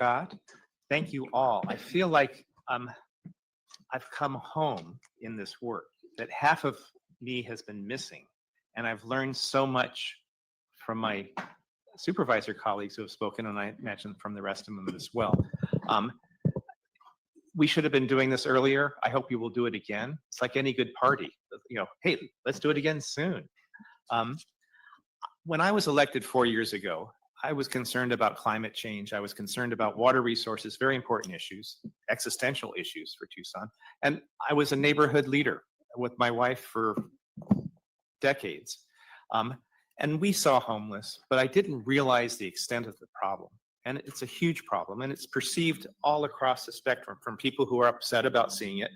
Scott. Thank you all. I feel like I've come home in this work, that half of me has been missing. And I've learned so much from my supervisor colleagues who have spoken, and I imagine from the rest of them as well. We should have been doing this earlier. I hope you will do it again. It's like any good party. Hey, let's do it again soon. When I was elected 4 years ago, I was concerned about climate change. I was concerned about water resources, very important issues, existential issues for Tucson. And I was a neighborhood leader with my wife for decades. And we saw homeless, but I didn't realize the extent of the problem. And it's a huge problem, and it's perceived all across the spectrum, from people who are upset about seeing it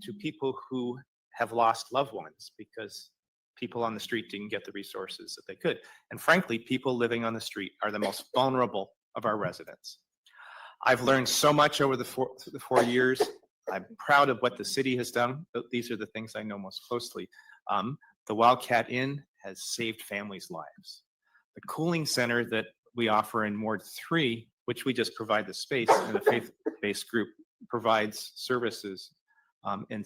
to people who have lost loved ones because people on the street didn't get the resources that they could. And frankly, people living on the street are the most vulnerable of our residents. I've learned so much over the 4 years. I'm proud of what the city has done. These are the things I know most closely. The Wildcat Inn has saved families' lives. The cooling center that we offer in Ward 3, which we just provide the space, and a faith-based group provides services in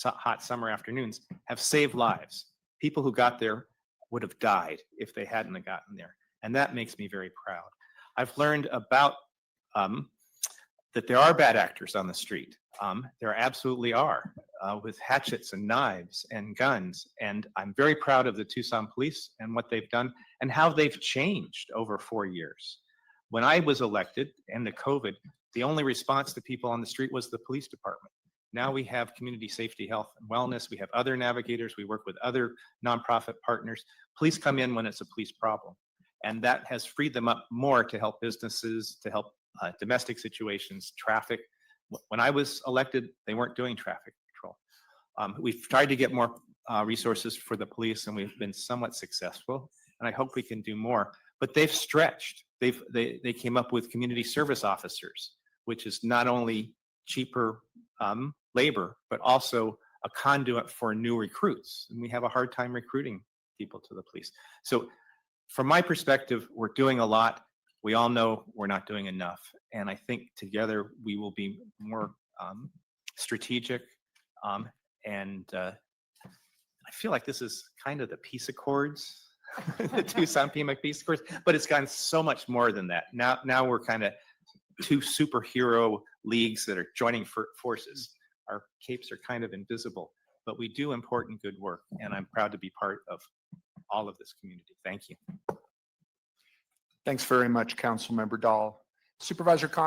hot summer afternoons, have saved lives. People who got there would have died if they hadn't gotten there. And that makes me very proud. I've learned about that there are bad actors on the street. There absolutely are, with hatchets and knives and guns. And I'm very proud of the Tucson police and what they've done and how they've changed over 4 years. When I was elected and the COVID, the only response to people on the street was the police department. Now we have community safety, health, and wellness. We have other navigators. We work with other nonprofit partners. Police come in when it's a police problem. And that has freed them up more to help businesses, to help domestic situations, traffic. When I was elected, they weren't doing traffic control. We've tried to get more resources for the police, and we've been somewhat successful. And I hope we can do more. But they've stretched. They came up with community service officers, which is not only cheaper labor, but also a conduit for new recruits. And we have a hard time recruiting people to the police. So from my perspective, we're doing a lot. We all know we're not doing enough. And I think together we will be more strategic. And I feel like this is kind of the peace accords, the Tucson Pima peace accords, but it's gotten so much more than that. Now we're kind of two superhero leagues that are joining forces. Our capes are kind of invisible, but we do important good work. And I'm proud to be part of all of this community. Thank you. Thanks very much, Councilmember Dahl. Supervisor